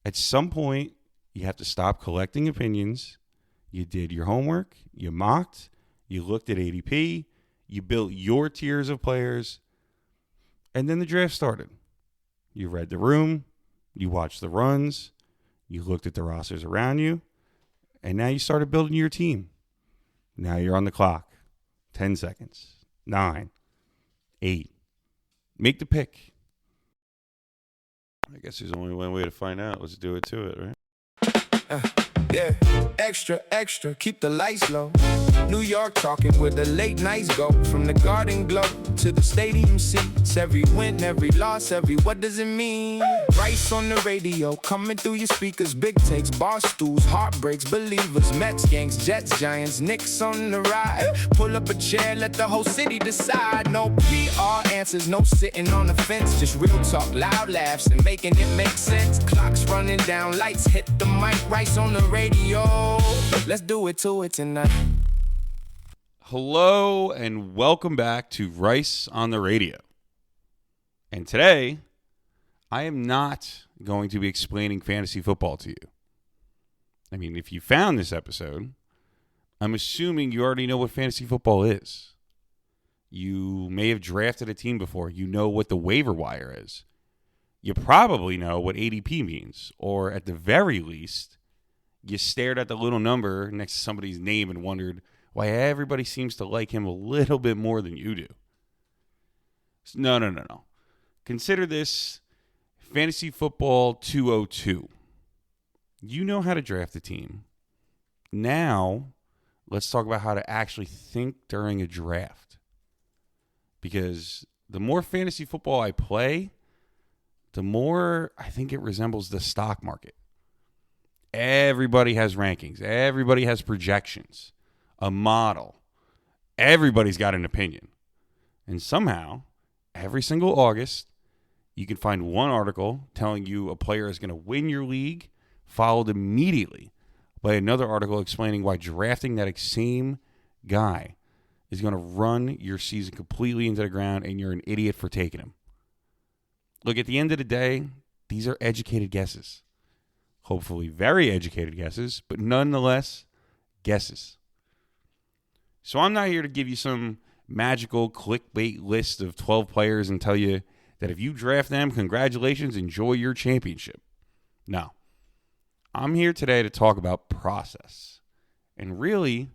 At some point, you have to stop collecting opinions. You did your homework, you mocked, you looked at ADP, you built your tiers of players, and then the draft started. You read the room, you watched the runs, you looked at the rosters around you, and now you started building your team. Now you're on the clock. 10 seconds. 9, 8. Make the pick. I guess there's only one way to find out. Let's do it to it, right? Yeah, extra, extra, keep the lights low. New York talking where the late nights go. From the Garden Glow to the stadium seats. Every win, every loss, what does it mean? Rice on the radio, coming through your speakers. Big takes, bar stools, heartbreaks, believers. Mets, Yanks, Jets, Giants, Knicks on the ride. Pull up a chair, let the whole city decide. No PR answers, no sitting on the fence. Just real talk, loud laughs, and making it make sense. Clocks running down, lights hit the mic. Rice on the radio. Let's do it to it tonight. Hello and welcome back to Rice on the Radio. And today, I am not going to be explaining fantasy football to you. I mean, if you found this episode, I'm assuming you already know what fantasy football is. You may have drafted a team before. You know what the waiver wire is. You probably know what ADP means, or at the very least, you stared at the little number next to somebody's name and wondered why everybody seems to like him a little bit more than you do. No. Consider this Fantasy Football 202. You know how to draft a team. Now, let's talk about how to actually think during a draft. Because the more fantasy football I play, the more I think it resembles the stock market. Everybody has rankings. Everybody has projections, a model. Everybody's got an opinion. And somehow, every single August, you can find one article telling you a player is going to win your league, followed immediately by another article explaining why drafting that same guy is going to run your season completely into the ground and you're an idiot for taking him. Look, at the end of the day, these are educated guesses. Hopefully very educated guesses, but nonetheless, guesses. So I'm not here to give you some magical clickbait list of 12 players and tell you that if you draft them, congratulations, enjoy your championship. No. I'm here today to talk about process. And really,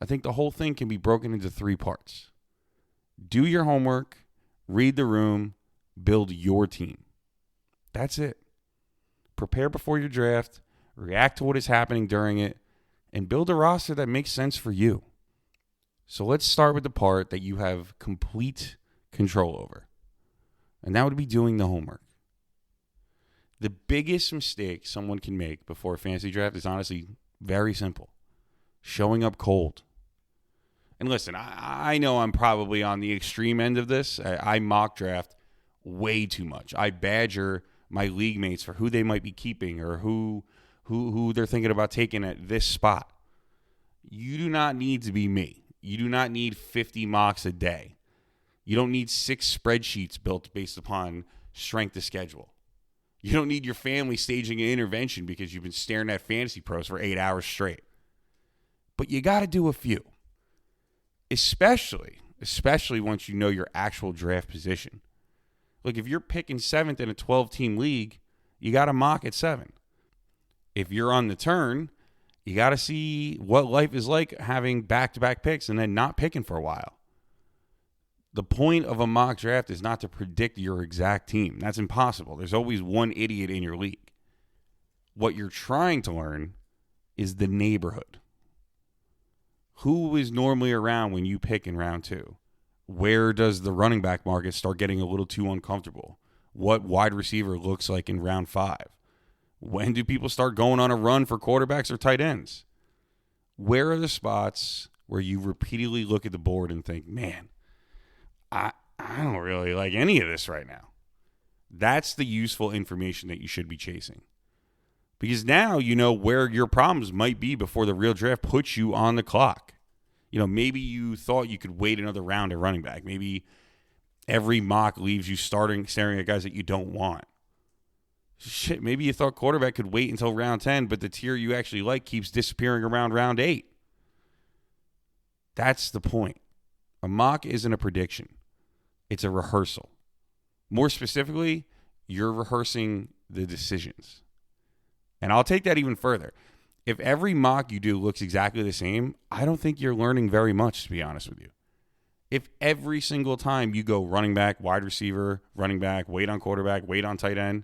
I think the whole thing can be broken into 3 parts. Do your homework, read the room, build your team. That's it. Prepare before your draft, react to what is happening during it, and build a roster that makes sense for you. So let's start with the part that you have complete control over. And that would be doing the homework. The biggest mistake someone can make before a fantasy draft is honestly very simple. Showing up cold. And listen, I know I'm probably on the extreme end of this. I mock draft way too much. I badger my league mates for who they might be keeping or who they're thinking about taking at this spot. You do not need to be me. You do not need 50 mocks a day. You don't need 6 spreadsheets built based upon strength of schedule. You don't need your family staging an intervention because you've been staring at Fantasy Pros for 8 hours straight. But you got to do a few. Especially once you know your actual draft position. Look, if you're picking 7th in a 12-team league, you got to mock at 7. If you're on the turn, you got to see what life is like having back-to-back picks and then not picking for a while. The point of a mock draft is not to predict your exact team. That's impossible. There's always one idiot in your league. What you're trying to learn is the neighborhood. Who is normally around when you pick in round 2? Where does the running back market start getting a little too uncomfortable? What wide receiver looks like in round 5? When do people start going on a run for quarterbacks or tight ends? Where are the spots where you repeatedly look at the board and think, man, I don't really like any of this right now? That's the useful information that you should be chasing. Because now you know where your problems might be before the real draft puts you on the clock. You know, maybe you thought you could wait another round at running back. Maybe every mock leaves you staring at guys that you don't want. Shit, maybe you thought quarterback could wait until round 10, but the tier you actually like keeps disappearing around round 8. That's the point. A mock isn't a prediction. It's a rehearsal. More specifically, you're rehearsing the decisions. And I'll take that even further. If every mock you do looks exactly the same, I don't think you're learning very much, to be honest with you. If every single time you go running back, wide receiver, running back, wait on quarterback, wait on tight end,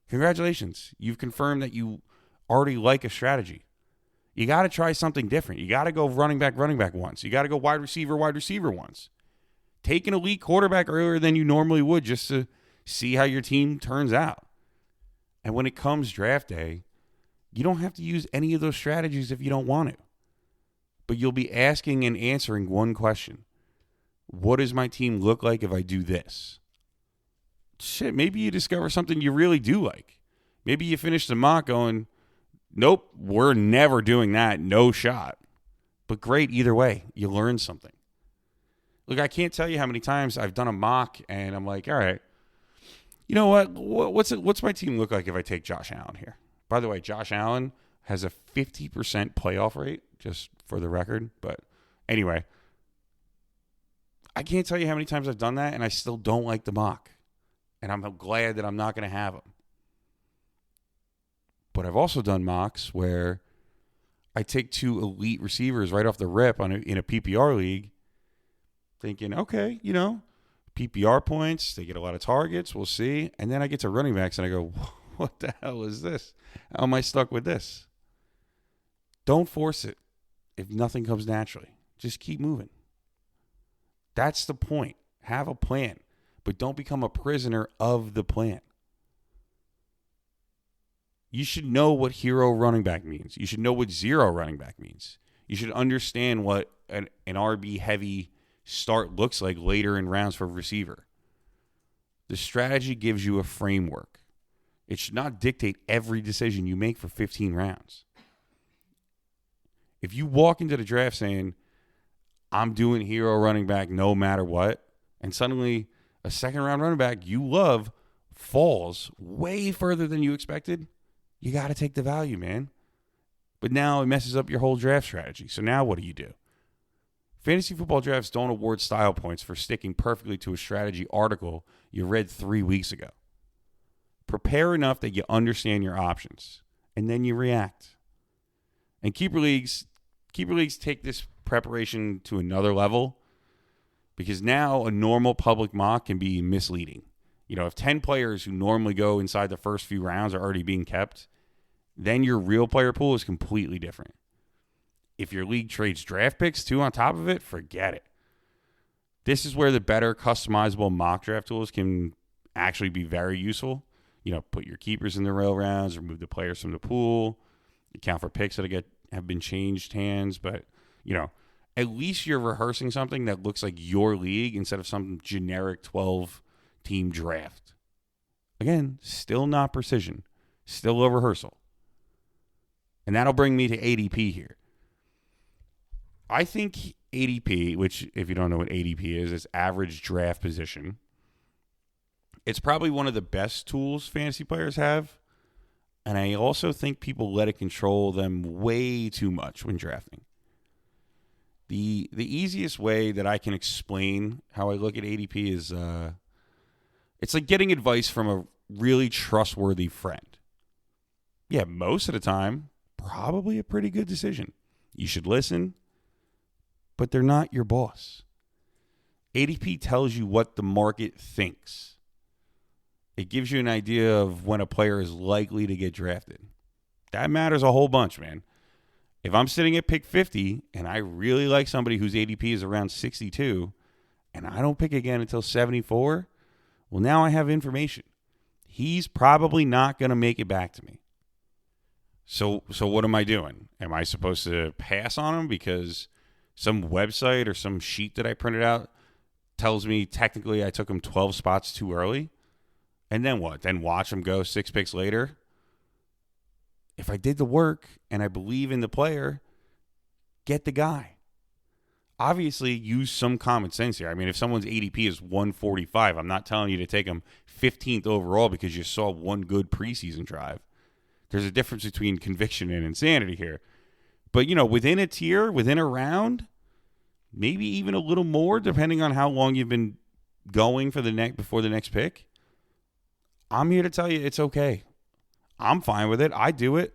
congratulations. You've confirmed that you already like a strategy. You got to try something different. You got to go running back once. You got to go wide receiver once. Take an elite quarterback earlier than you normally would just to see how your team turns out. And when it comes draft day, you don't have to use any of those strategies if you don't want to. But you'll be asking and answering one question. What does my team look like if I do this? Shit, maybe you discover something you really do like. Maybe you finish the mock going, nope, we're never doing that. No shot. But great, either way, you learned something. Look, I can't tell you how many times I've done a mock and I'm like, all right, you know what? What's my team look like if I take Josh Allen here? By the way, Josh Allen has a 50% playoff rate, just for the record. But anyway, I can't tell you how many times I've done that and I still don't like the mock. And I'm glad that I'm not going to have them. But I've also done mocks where I take 2 elite receivers right off the rip in a PPR league, thinking, okay, PPR points, they get a lot of targets, we'll see. And then I get to running backs and I go, what the hell is this? How am I stuck with this? Don't force it if nothing comes naturally. Just keep moving. That's the point. Have a plan, but don't become a prisoner of the plan. You should know what hero running back means. You should know what zero running back means. You should understand what an RB-heavy start looks like later in rounds for receiver. The strategy gives you a framework. It should not dictate every decision you make for 15 rounds. If you walk into the draft saying, I'm doing hero running back no matter what, and suddenly a second-round running back you love falls way further than you expected, you got to take the value, man. But now it messes up your whole draft strategy. So now what do? Fantasy football drafts don't award style points for sticking perfectly to a strategy article you read 3 weeks ago. Prepare enough that you understand your options, and then you react. And keeper leagues take this preparation to another level because now a normal public mock can be misleading. If 10 players who normally go inside the first few rounds are already being kept, then your real player pool is completely different. If your league trades draft picks too on top of it, forget it. This is where the better customizable mock draft tools can actually be very useful. Put your keepers in the rail rounds, remove the players from the pool, account for picks that have been changed hands. But, at least you're rehearsing something that looks like your league instead of some generic 12-team draft. Again, still not precision, still a rehearsal. And that'll bring me to ADP here. I think ADP, which if you don't know what ADP is average draft position. It's probably one of the best tools fantasy players have. And I also think people let it control them way too much when drafting. The easiest way that I can explain how I look at ADP is it's like getting advice from a really trustworthy friend. Yeah, most of the time, probably a pretty good decision. You should listen, but they're not your boss. ADP tells you what the market thinks. It gives you an idea of when a player is likely to get drafted. That matters a whole bunch, man. If I'm sitting at pick 50 and I really like somebody whose ADP is around 62 and I don't pick again until 74, well, now I have information. He's probably not going to make it back to me. So what am I doing? Am I supposed to pass on him because some website or some sheet that I printed out tells me technically I took him 12 spots too early? And then what? Then watch him go 6 picks later? If I did the work and I believe in the player, get the guy. obviously use some common sense here. I mean, if someone's ADP is 145, I'm not telling you to take them 15th overall because you saw one good preseason drive. There's a difference between conviction and insanity here. But, within a tier, within a round, maybe even a little more, depending on how long you've been going for before the next pick, I'm here to tell you it's okay. I'm fine with it. I do it.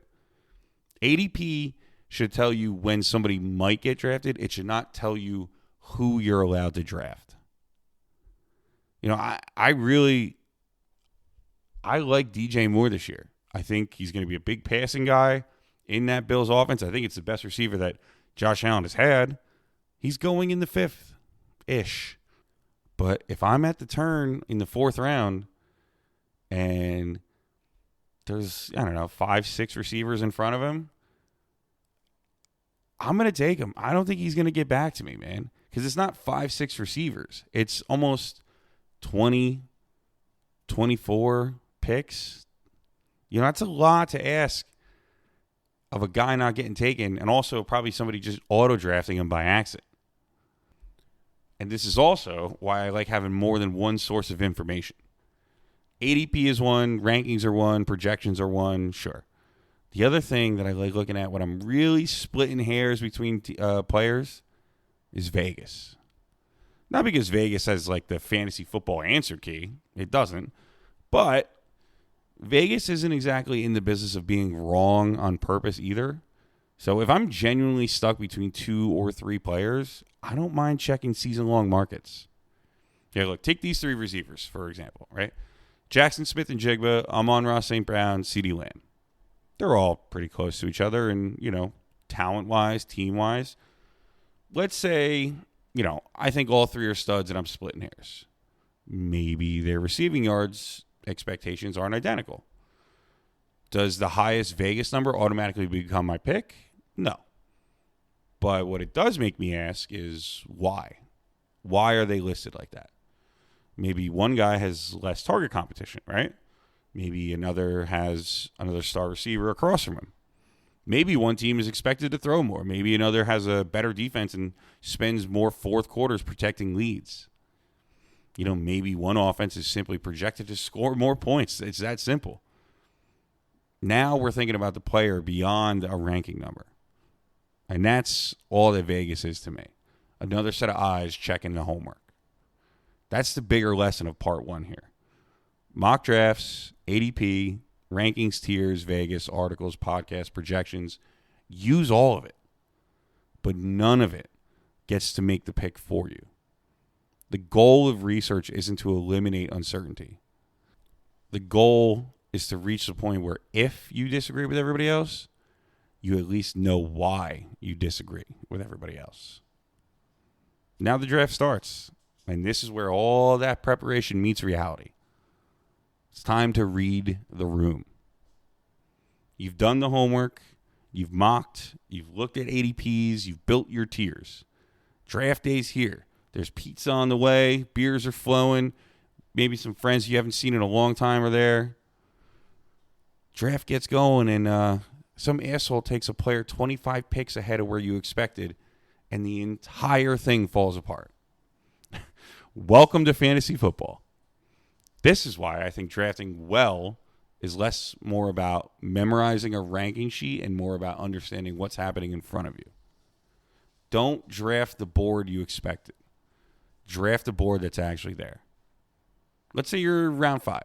ADP should tell you when somebody might get drafted. It should not tell you who you're allowed to draft. I like DJ Moore this year. I think he's going to be a big passing guy in that Bills offense. I think it's the best receiver that Josh Allen has had. He's going in the 5th-ish. But if I'm at the turn in the 4th round and there's, 5, 6 receivers in front of him, I'm going to take him. I don't think he's going to get back to me, man, because it's not 5, 6 receivers. It's almost 20, 24 picks. That's a lot to ask of a guy not getting taken, and also probably somebody just auto-drafting him by accident. And this is also why I like having more than one source of information. ADP is one, rankings are one, projections are one, sure. The other thing that I like looking at when I'm really splitting hairs between players is Vegas. Not because Vegas has like the fantasy football answer key. It doesn't. But Vegas isn't exactly in the business of being wrong on purpose either. So if I'm genuinely stuck between 2 or 3 players, I don't mind checking season-long markets. Yeah, look, take these 3 receivers, for example, right? Jackson Smith and Jigba, Amon-Ra St. Brown, CeeDee Lamb. They're all pretty close to each other and, talent-wise, team-wise. Let's say, I think all 3 are studs and I'm splitting hairs. Maybe their receiving yards expectations aren't identical. Does the highest Vegas number automatically become my pick? No. But what it does make me ask is why? Why are they listed like that? Maybe one guy has less target competition, right? Maybe another has another star receiver across from him. Maybe one team is expected to throw more. Maybe another has a better defense and spends more fourth quarters protecting leads. Maybe one offense is simply projected to score more points. It's that simple. Now we're thinking about the player beyond a ranking number. And that's all that Vegas is to me. Another set of eyes checking the homework. That's the bigger lesson of part 1 here. Mock drafts, ADP, rankings, tiers, Vegas, articles, podcasts, projections. Use all of it. But none of it gets to make the pick for you. The goal of research isn't to eliminate uncertainty. The goal is to reach the point where if you disagree with everybody else, you at least know why you disagree with everybody else. Now the draft starts, and this is where all that preparation meets reality. It's time to read the room. You've done the homework, you've mocked, you've looked at ADPs, you've built your tiers. Draft day's here. There's pizza on the way, beers are flowing, maybe some friends you haven't seen in a long time are there. Draft gets going, and some asshole takes a player 25 picks ahead of where you expected, and the entire thing falls apart. Welcome to fantasy football. This is why I think drafting well is more about memorizing a ranking sheet and more about understanding what's happening in front of you. Don't draft the board you expected. Draft the board that's actually there. Let's say you're round 5.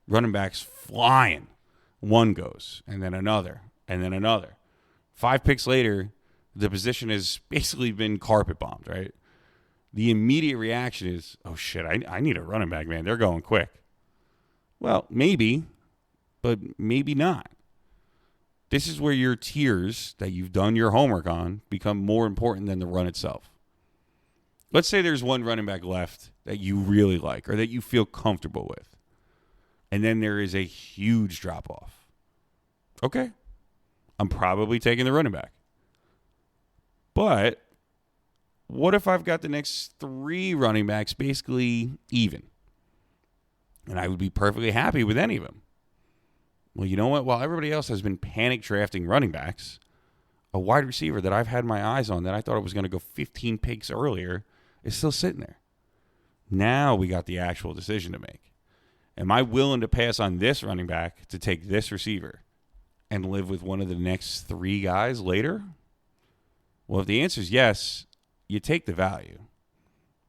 Running backs flying. One goes, and then another, and then another. 5 picks later, the position has basically been carpet bombed, right? The immediate reaction is, oh shit, I need a running back, man. They're going quick. Well, maybe, but maybe not. This is where your tiers that you've done your homework on become more important than the run itself. Let's say there's one running back left that you really like or that you feel comfortable with. And then there is a huge drop-off. Okay, I'm probably taking the running back. But what if I've got the next 3 running backs basically even? And I would be perfectly happy with any of them. Well, you know what? While everybody else has been panic drafting running backs, A wide receiver that I've had my eyes on that I thought it was going to go 15 picks earlier is still sitting there. Now we got the actual decision to make. Am I willing to pass on this running back to take this receiver and live with one of the next 3 guys later? Well, if the answer is yes, you take the value.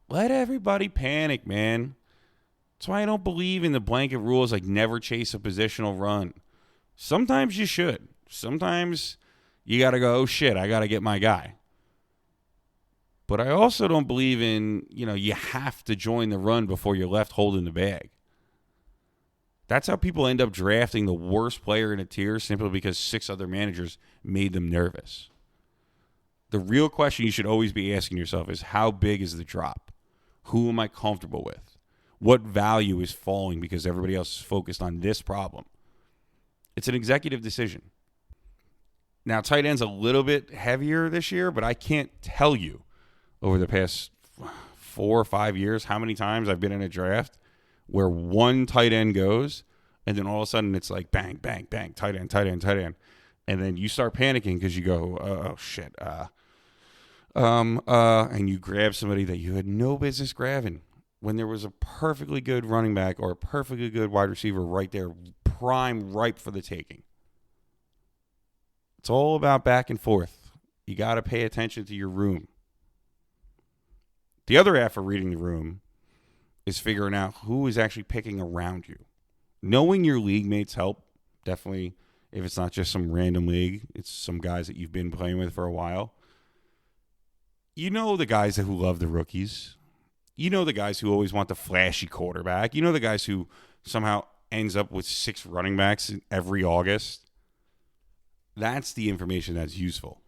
Let everybody panic, man. That's why I don't believe in the blanket rules like never chase a positional run. Sometimes you should. Sometimes you got to go, oh, shit, I got to get my guy. But I also don't believe in, you have to join the run before you're left holding the bag. That's how people end up drafting the worst player in a tier simply because 6 other managers made them nervous. The real question you should always be asking yourself is, how big is the drop? Who am I comfortable with? What value is falling because everybody else is focused on this problem? It's an executive decision. Now, tight end's a little bit heavier this year, but I can't tell you over the past 4 or 5 years how many times I've been in a draft where one tight end goes, and then all of a sudden it's like bang, bang, bang, tight end, tight end, tight end. And then you start panicking because you go, oh, shit. And you grab somebody that you had no business grabbing when there was a perfectly good running back or a perfectly good wide receiver right there, prime, ripe for the taking. It's all about back and forth. You got to pay attention to your room. The other half of reading the room is figuring out who is actually picking around you. Knowing your league mates help, definitely. If it's not just some random league, it's some guys that you've been playing with for a while. You know the guys who love the rookies. You know the guys who always want the flashy quarterback. You know the guys who somehow ends up with 6 running backs every August. That's the information that's useful.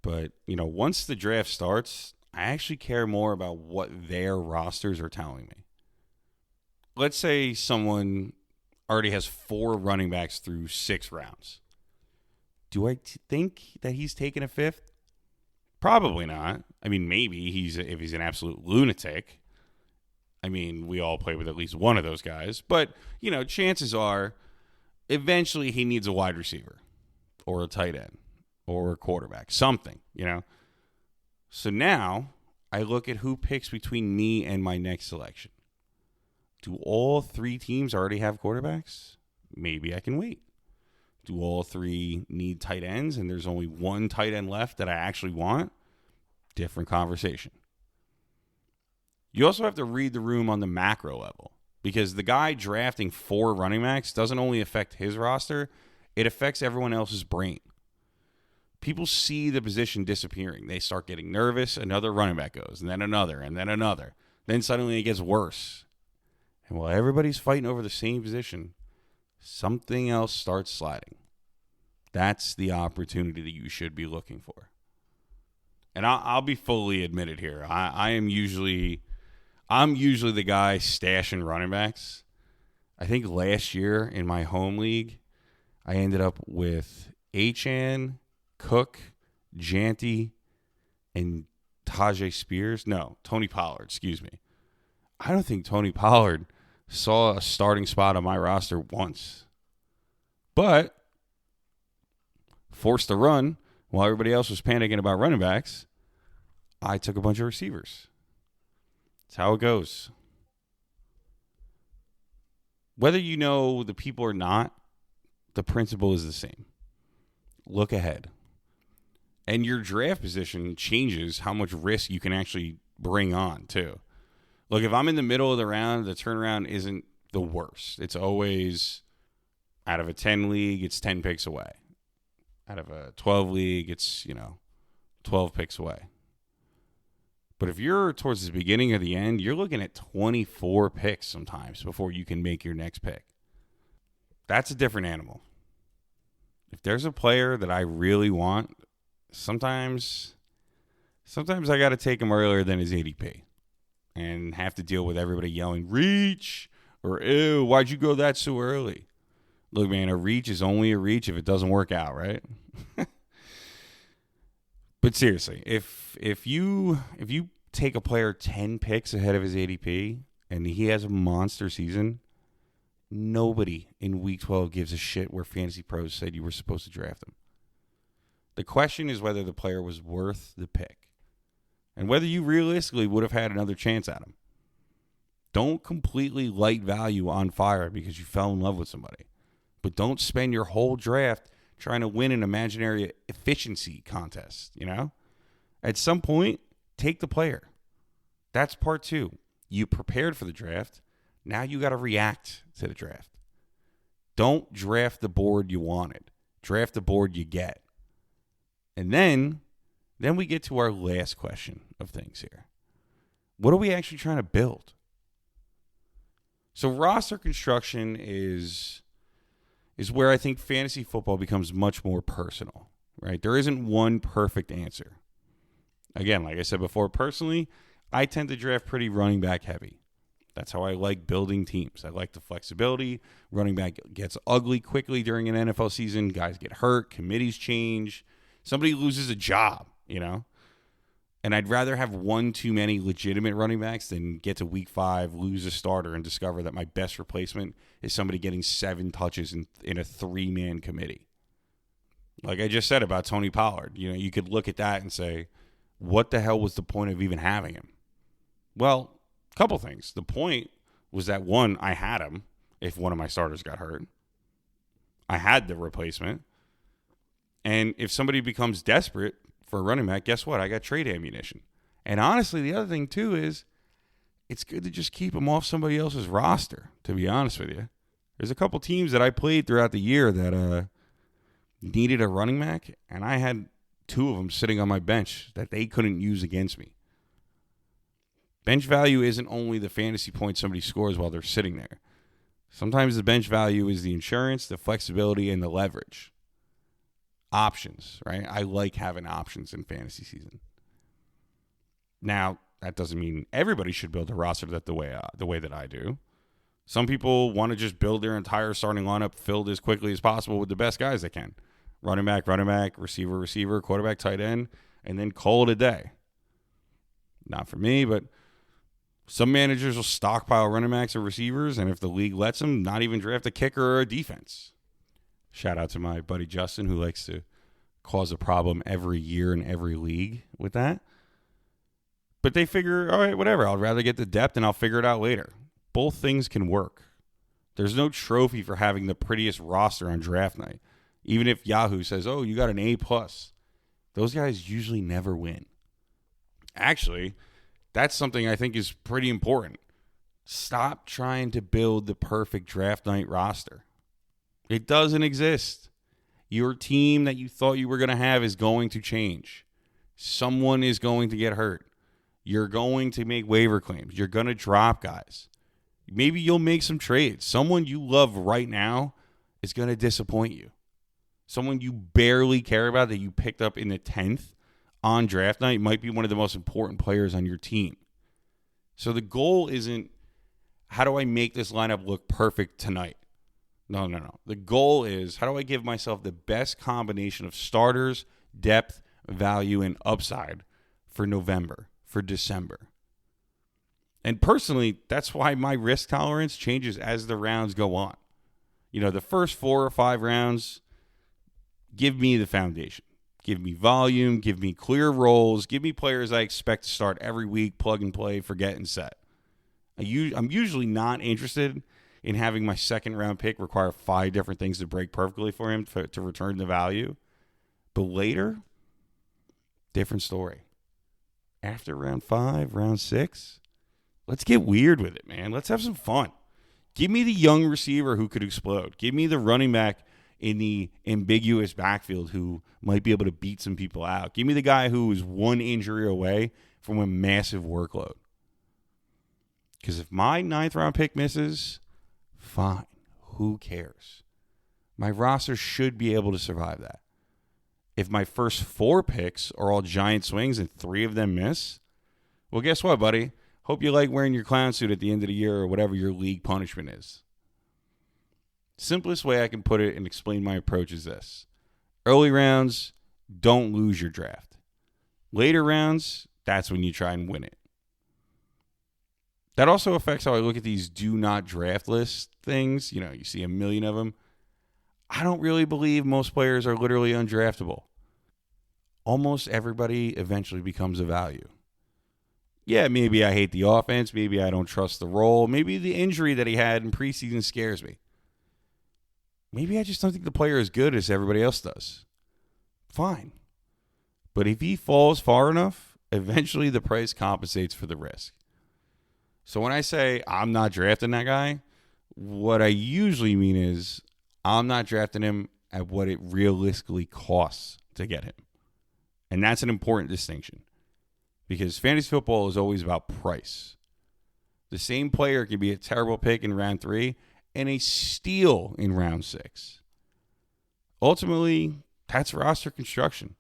But, once the draft starts, I actually care more about what their rosters are telling me. Let's say someone already has 4 running backs through 6 rounds. Do I think that he's taking a 5th? Probably not. I mean, maybe if he's an absolute lunatic. I mean, we all play with at least one of those guys. But, chances are eventually he needs a wide receiver or a tight end or a quarterback, something, So now I look at who picks between me and my next selection. Do all 3 teams already have quarterbacks? Maybe I can wait. Do all 3 need tight ends and there's only one tight end left that I actually want? Different conversation. You also have to read the room on the macro level because the guy drafting 4 running backs doesn't only affect his roster, it affects everyone else's brain. People see the position disappearing. They start getting nervous. Another running back goes, and then another, and then another. Then suddenly it gets worse. And while everybody's fighting over the same position, something else starts sliding. That's the opportunity that you should be looking for. And I'll be fully admitted here. I'm usually the guy stashing running backs. I think last year in my home league, I ended up with Achane, Cook, Janty, and Tajay Spears. No, Tony Pollard, excuse me. I don't think Tony Pollard saw a starting spot on my roster once. But forced to run while everybody else was panicking about running backs, I took a bunch of receivers. That's how it goes. Whether you know the people or not, the principle is the same. Look ahead. And your draft position changes how much risk you can actually bring on, too. Look, if I'm in the middle of the round, the turnaround isn't the worst. It's always, out of a 10 league, it's 10 picks away. Out of a 12 league, it's, 12 picks away. But if you're towards the beginning or the end, you're looking at 24 picks sometimes before you can make your next pick. That's a different animal. If there's a player that I really want, sometimes I got to take him earlier than his ADP and have to deal with everybody yelling, reach, or ew, why'd you go that so early? Look, man, a reach is only a reach if it doesn't work out, right? But seriously, if you take a player 10 picks ahead of his ADP and he has a monster season, nobody in Week 12 gives a shit where Fantasy Pros said you were supposed to draft him. The question is whether the player was worth the pick and whether you realistically would have had another chance at him. Don't completely light value on fire because you fell in love with somebody. But don't spend your whole draft trying to win an imaginary efficiency contest, you know? At some point, take the player. That's part 2. You prepared for the draft. Now you got to react to the draft. Don't draft the board you wanted. Draft the board you get. And then we get to our last question of things here. What are we actually trying to build? So roster construction is where I think fantasy football becomes much more personal, right? There isn't one perfect answer. Again, like I said before, personally, I tend to draft pretty running back heavy. That's how I like building teams. I like the flexibility. Running back gets ugly quickly during an NFL season. Guys get hurt. Committees change. Somebody loses a job, you know? And I'd rather have one too many legitimate running backs than get to week 5, lose a starter, and discover that my best replacement is somebody getting 7 touches in a 3-man committee. Like I just said about Tony Pollard, you know, you could look at that and say, what the hell was the point of even having him? Well, a couple things. The point was that, one, I had him if one of my starters got hurt. I had the replacement. And if somebody becomes desperate for a running back, guess what? I got trade ammunition. And honestly, the other thing, too, is it's good to just keep him off somebody else's roster, to be honest with you. There's a couple teams that I played throughout the year that needed a running back, and I had 2 of them sitting on my bench that they couldn't use against me. Bench value isn't only the fantasy points somebody scores while they're sitting there. Sometimes the bench value is the insurance, the flexibility, and the leverage. Options, right? I like having options in fantasy season. Now, that doesn't mean everybody should build a roster the way that I do. Some people want to just build their entire starting lineup filled as quickly as possible with the best guys they can. Running back, receiver, quarterback, tight end, and then call it a day. Not for me, but some managers will stockpile running backs or receivers, and if the league lets them, not even draft a kicker or a defense. Shout out to my buddy Justin, who likes to cause a problem every year in every league with that. But they figure, all right, whatever. I'd rather get the depth and I'll figure it out later. Both things can work. There's no trophy for having the prettiest roster on draft night. Even if Yahoo says, oh, you got an A+. Those guys usually never win. Actually, that's something I think is pretty important. Stop trying to build the perfect draft night roster. It doesn't exist. Your team that you thought you were going to have is going to change. Someone is going to get hurt. You're going to make waiver claims. You're going to drop guys. Maybe you'll make some trades. Someone you love right now is going to disappoint you. Someone you barely care about that you picked up in the 10th on draft night might be one of the most important players on your team. So the goal isn't, how do I make this lineup look perfect tonight? No. The goal is, how do I give myself the best combination of starters, depth, value, and upside for November, for December? And personally, that's why my risk tolerance changes as the rounds go on. You know, the first 4 or 5 rounds, give me the foundation. Give me volume, give me clear roles, give me players I expect to start every week, plug and play, forget and set. I'm usually not interested in having my second round pick require 5 different things to break perfectly for him to return the value. But later, different story. After round 5, round 6, let's get weird with it, man. Let's have some fun. Give me the young receiver who could explode. Give me the running back in the ambiguous backfield who might be able to beat some people out. Give me the guy who is 1 injury away from a massive workload. Because if my 9th round pick misses, fine. Who cares? My roster should be able to survive that. If my first 4 picks are all giant swings and 3 of them miss, well, guess what, buddy? Hope you like wearing your clown suit at the end of the year or whatever your league punishment is. Simplest way I can put it and explain my approach is this. Early rounds, don't lose your draft. Later rounds, that's when you try and win it. That also affects how I look at these do not draft list things. You know, you see a million of them. I don't really believe most players are literally undraftable. almost everybody eventually becomes a value. Yeah, maybe I hate the offense. Maybe I don't trust the role. Maybe the injury that he had in preseason scares me. Maybe I just don't think the player is as good as everybody else does. Fine. But if he falls far enough, eventually the price compensates for the risk. So when I say I'm not drafting that guy, what I usually mean is I'm not drafting him at what it realistically costs to get him. And that's an important distinction. Because fantasy football is always about price. The same player can be a terrible pick in round 3 and a steal in round 6. Ultimately, that's roster construction.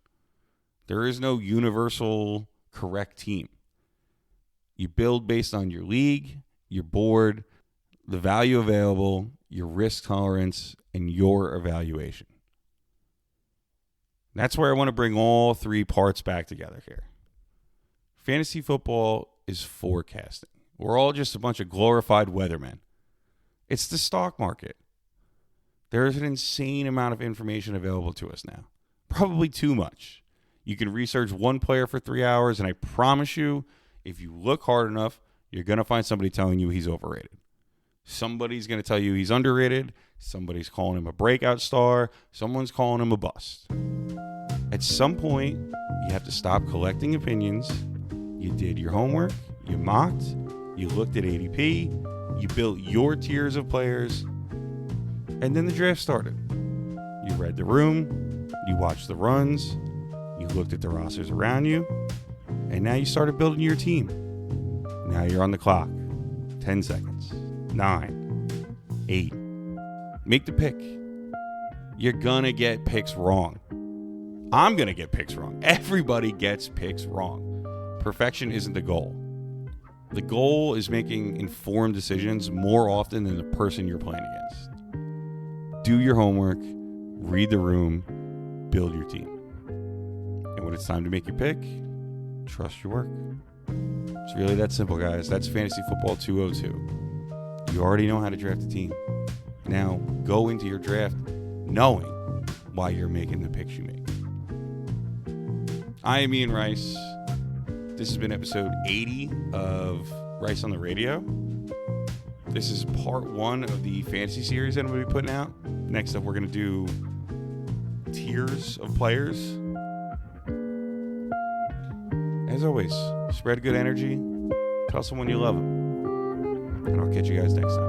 There is no universal correct team. You build based on your league, your board, the value available, your risk tolerance, and your evaluation. That's where I want to bring all 3 parts back together here. Fantasy football is forecasting. We're all just a bunch of glorified weathermen. It's the stock market. There is an insane amount of information available to us now. Probably too much. You can research one player for 3 hours, and I promise you, if you look hard enough, you're going to find somebody telling you he's overrated. Somebody's going to tell you he's underrated. Somebody's calling him a breakout star. Someone's calling him a bust. At some point, you have to stop collecting opinions. You did your homework, you mocked, you looked at ADP, you built your tiers of players, and then the draft started. You read the room, you watched the runs, you looked at the rosters around you, and now you started building your team. Now you're on the clock. 10 seconds. 9. 8. Make the pick. You're gonna get picks wrong. I'm gonna get picks wrong. Everybody gets picks wrong. Perfection isn't the goal. The goal is making informed decisions more often than the person you're playing against. Do your homework, read the room, build your team. And when it's time to make your pick, trust your work. It's really that simple, guys. That's Fantasy Football 202. You already know how to draft a team. Now, go into your draft knowing why you're making the picks you make. I am Ian Rice. This has been episode 80 of Rice on the Radio. This is part 1 of the fantasy series that I'm going to be putting out. Next up, we're going to do tiers of players. As always, spread good energy. Tell someone you love them. And I'll catch you guys next time.